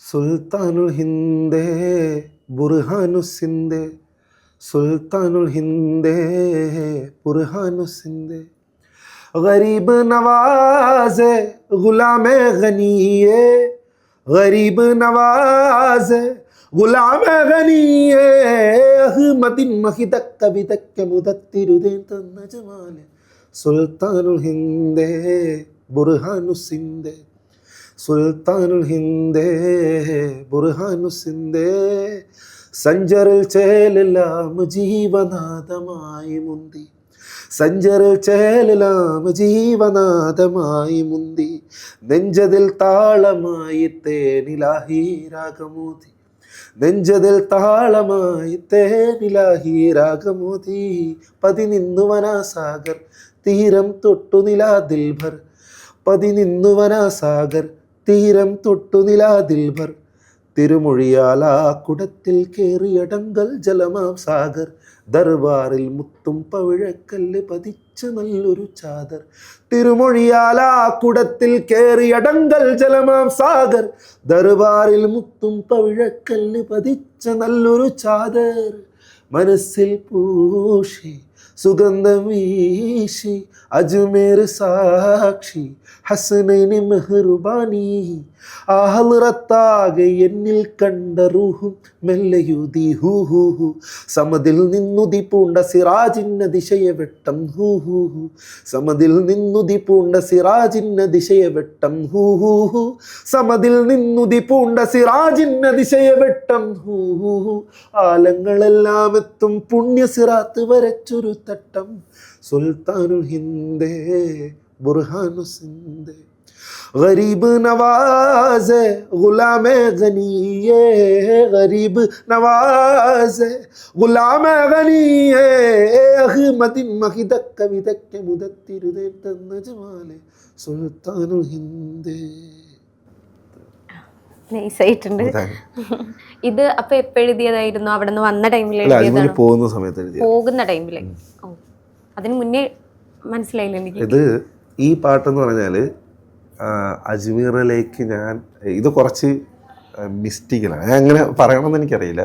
സുൽത്താനുൽ ഹിന്ദേ ബുർഹാനു സിന്ദേ സുൽത്താനുൽ ഹിന്ദേ ബുർഹാനു സിന്ദേ ഗരീബ് നവാസെ ഗുലാമെ ഗനിയെ ഗരീബ് നവാസെ ഗുലാമെ ഗനിയെ അഹ്മദിൻ മഹിദക്ക വിദക്ക മുദത്തിരുദേ തന്ന ജമാലെ സുൽത്താനുൽ ഹിന്ദേ ബുർഹാനു സിന്ദേ സുൽത്താനുൽ ഹിന്ദേ ബുർഹാനു സിന്ദേ സഞ്ചറിൽ ചേലെല്ലാം ജീവനാദമായി മുന്തി സഞ്ചറിൽ ചേലെല്ലാം ജീവനാദമായി മുന്തി നെഞ്ചതിൽ താളമായി തേനിലാഹി രാഗമോതി നെഞ്ചതിൽ താളമായി തേനിലാഹി രാഗമോതി പതിനിന്നുവനാസാഗർ തീരം തൊട്ടു നിലാ ദിൽഭർ പതിനിന്നുവനാസാഗർ തീരം തൊട്ടു നിലാ ദിൽഭർ തിരുമൊഴിയാലാ കുടത്തിൽ കേറിയടങ്കൽ ജലമാം സാഗർ ദർബാറിൽ മുത്തും പവിഴക്കല്ല് പതിച്ച നല്ലൊരു ചാദർ തിരുമൊഴിയാലാ കുടത്തിൽ കേറിയടങ്കൽ ജലമാം സാഗർ ദർബാറിൽ മുത്തും പവിഴക്കല്ല് പതിച്ച നല്ലൊരു ചാദർ മനസ്സിൽ പൂഷി സുഗന്ധം വീശി അജ്മേർ സാക്ഷി ഹസനൈനി മെഹ്റുബാനി ആ ഹൽറത്താകെ എന്നിൽ കണ്ട റൂഹും മെല്ലയുതി ഹൂ ഹൂ ഹൂ സമതിൽ നിന്നുതി പൂണ്ട സിറാജിന്ന ദിശയെ വെട്ടം ഹൂ ഹൂ ഹൂ സമതിൽ നിന്നുതി പൂണ്ട സിറാജിന്ന ദിശയെ വെട്ടം ഹൂ ഹൂ ഹൂ സമതിൽ നിന്നുതി പൂണ്ട സിറാജിന്ന ദിശയെ വെട്ടം ഹൂ ഹൂ ഹൂ ആലങ്ങളെല്ലാം എത്തും പുണ്യ സിറാത്ത് വരച്ചൊരു തട്ടം സുൽത്താനുൽ ഹിന്ദേ ബുർഹാനു സിന്ദേ ഗരീബ് നവാസെ ഗുലാമെ ഗനിയെ ഗരീബ് നവാസെ ഗുലാമെ ഗനിയെ അഹ്മദിൻ മഹിദക്ക വിദക്ക മുദത്തിരുദേ തന്ന ജമാലെ സുൽത്താനുൽ ഹിന്ദേ. നൈസായിട്ടുണ്ട്. ഇത് അപ്പൊ എപ്പോഴെഴുതിയതായിരുന്നു? അവിടെ നിന്ന് വന്ന ടൈമിൽ പോകുന്ന സമയത്ത് പോകുന്ന ടൈമില്? ഓ, അതിന് മുന്നേ മനസ്സിലായില്ല എനിക്ക്. ഇത് ഈ പാട്ടെന്ന് പറഞ്ഞാല് അജ്മീറിലേക്ക് ഞാൻ ഇത് കുറച്ച് മിസ്റ്റേക്കിലാണ്, ഞാൻ അങ്ങനെ പറയണമെന്ന് എനിക്കറിയില്ല.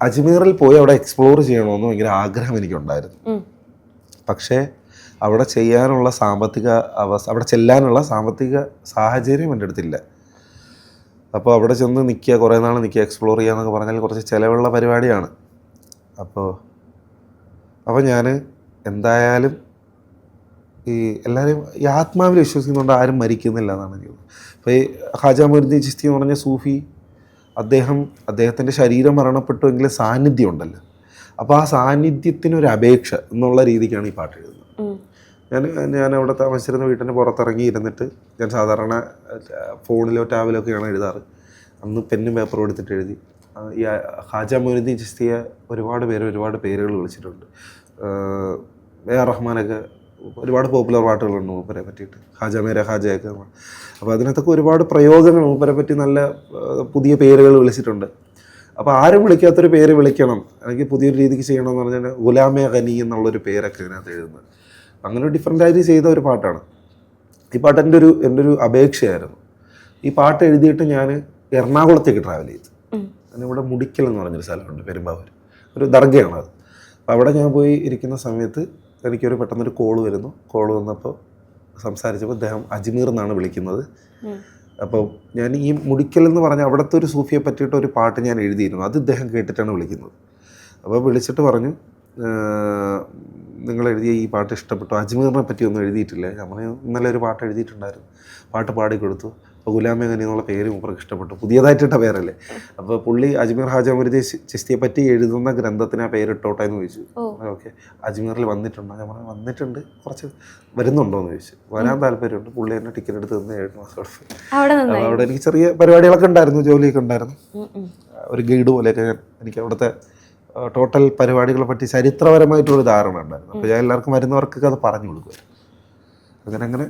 അജ്മീറിൽ പോയി അവിടെ എക്സ്പ്ലോർ ചെയ്യണമെന്ന് ഭയങ്കര ആഗ്രഹം എനിക്കുണ്ടായിരുന്നു. പക്ഷേ അവിടെ ചെയ്യാനുള്ള അവിടെ ചെല്ലാനുള്ള സാമ്പത്തിക സാഹചര്യം എൻ്റെ അടുത്തില്ല. അപ്പോൾ അവിടെ ചെന്ന് നിൽക്കുക, കുറേ നാൾ നിൽക്കുക, എക്സ്പ്ലോർ ചെയ്യുക എന്നൊക്കെ പറഞ്ഞാൽ കുറച്ച് ചിലവുള്ള പരിപാടിയാണ്. അപ്പോൾ ഞാൻ എന്തായാലും ഈ എല്ലാവരും ഈ ആത്മാവിൽ വിശ്വസിക്കുന്നുണ്ട്, ആരും മരിക്കുന്നില്ല എന്നാണ് എനിക്ക് തോന്നുന്നത്. അപ്പോൾ ഈ ഖാജ മൊയ്നുദ്ദീൻ ചിശ്തി എന്ന് പറഞ്ഞ സൂഫി, അദ്ദേഹത്തിൻ്റെ ശരീരം മരണപ്പെട്ടുവെങ്കിലും സാന്നിധ്യം ഉണ്ടല്ലോ. അപ്പോൾ ആ സാന്നിധ്യത്തിനൊരു അപേക്ഷ എന്നുള്ള രീതിക്കാണ് ഈ പാട്ട് എഴുതുന്നത്. ഞാൻ അവിടെ താമസിച്ചിരുന്ന വീട്ടിൻ്റെ പുറത്തിറങ്ങി ഇരുന്നിട്ട് ഞാൻ സാധാരണ ഫോണിലോ ടാബിലോ ഒക്കെയാണ് എഴുതാറ്. അന്ന് പെന്നും പേപ്പറും എടുത്തിട്ട് എഴുതി. ഈ ഖാജ മൊയ്നുദ്ദീൻ ചിശ്തിയെ ഒരുപാട് പേരുകൾ വിളിച്ചിട്ടുണ്ട്. റഹ്മാനൊക്കെ ഒരുപാട് പോപ്പുലർ പാട്ടുകളുണ്ട് മൂപ്പരെ പറ്റിയിട്ട്, ഖാജ മേര ഖാജയൊക്കെ. അപ്പോൾ അതിനകത്തൊക്കെ ഒരുപാട് പ്രയോഗങ്ങൾ മൂപ്പരെ പറ്റി നല്ല പുതിയ പേരുകൾ വിളിച്ചിട്ടുണ്ട്. അപ്പോൾ ആരും വിളിക്കാത്തൊരു പേര് വിളിക്കണം, അല്ലെങ്കിൽ പുതിയൊരു രീതിക്ക് ചെയ്യണമെന്ന് പറഞ്ഞാൽ ഗുലാമെ ഗനി എന്നുള്ളൊരു പേരൊക്കെ ഇതിനകത്ത് എഴുതുന്നത്. അങ്ങനെ ഡിഫറെൻ്റായിട്ട് ചെയ്ത ഒരു പാട്ടാണ് ഈ പാട്ട്. എൻ്റെ ഒരു അപേക്ഷയായിരുന്നു. ഈ പാട്ട് എഴുതിയിട്ട് ഞാൻ എറണാകുളത്തേക്ക് ട്രാവൽ ചെയ്തു. അതിനിവിടെ മുടിക്കൽ എന്ന് പറഞ്ഞൊരു സ്ഥലമുണ്ട്, പെരുമ്പാവൂർ, ഒരു ദർഗയാണ് അത്. അപ്പോൾ അവിടെ ഞാൻ പോയി ഇരിക്കുന്ന സമയത്ത് എനിക്കൊരു പെട്ടെന്നൊരു കോള് വരുന്നു. കോള് വന്നപ്പോൾ സംസാരിച്ചപ്പോൾ അദ്ദേഹം അജ്മീർ എന്നാണ് വിളിക്കുന്നത്. അപ്പോൾ ഞാൻ ഈ മുടിക്കൽ എന്ന് പറഞ്ഞ അവിടുത്തെ ഒരു സൂഫിയെ പറ്റിയിട്ട് ഒരു പാട്ട് ഞാൻ എഴുതിയിരുന്നു, അത് ഇദ്ദേഹം കേട്ടിട്ടാണ് വിളിക്കുന്നത്. അപ്പോൾ വിളിച്ചിട്ട് പറഞ്ഞു, നിങ്ങൾ എഴുതിയ ഈ പാട്ട് ഇഷ്ടപ്പെട്ടു, അജ്മീറിനെ പറ്റി ഒന്നും എഴുതിയിട്ടില്ല. നമ്മൾ ഇന്നലെ ഒരു പാട്ട് എഴുതിയിട്ടുണ്ടായിരുന്നു, പാട്ട് പാടിക്കൊടുത്തു. അപ്പോൾ ഗുലാമെ ഗനി എന്നുള്ള പേര് മൂപ്പർക്ക് ഇഷ്ടപ്പെട്ടു, പുതിയതായിട്ടിട്ട പേരല്ലേ. അപ്പോൾ പുള്ളി അജ്മീർ ഖാജ മൊയ്നുദ്ദീൻ ചിശ്തിയെ പറ്റി എഴുതുന്ന ഗ്രന്ഥത്തിന് ആ പേരിട്ടോട്ടെ എന്ന് ചോദിച്ചു. ഓക്കെ, അജ്മീറിൽ വന്നിട്ടുണ്ടോ? ഞാൻ പറഞ്ഞു വന്നിട്ടുണ്ട്, കുറച്ച് വരുന്നുണ്ടോ എന്ന് ചോദിച്ചു. വരാൻ താല്പര്യമുണ്ട്. പുള്ളി എന്നെ ടിക്കറ്റ് എടുത്ത് തന്ന് 7 മാസം അവിടെ എനിക്ക് ചെറിയ പരിപാടികളൊക്കെ ഉണ്ടായിരുന്നു, ജോലിയൊക്കെ ഉണ്ടായിരുന്നു. ഒരു ഗൈഡ് പോലെയൊക്കെ എനിക്ക് അവിടുത്തെ ടോട്ടൽ പരിപാടികളെ പറ്റി ചരിത്രപരമായിട്ടൊരു ധാരണ ഉണ്ടായിരുന്നു. അപ്പോൾ ഞാൻ എല്ലാവർക്കും വരുന്നവർക്കൊക്കെ അത് പറഞ്ഞു കൊടുക്കുമായിരുന്നു. അങ്ങനെ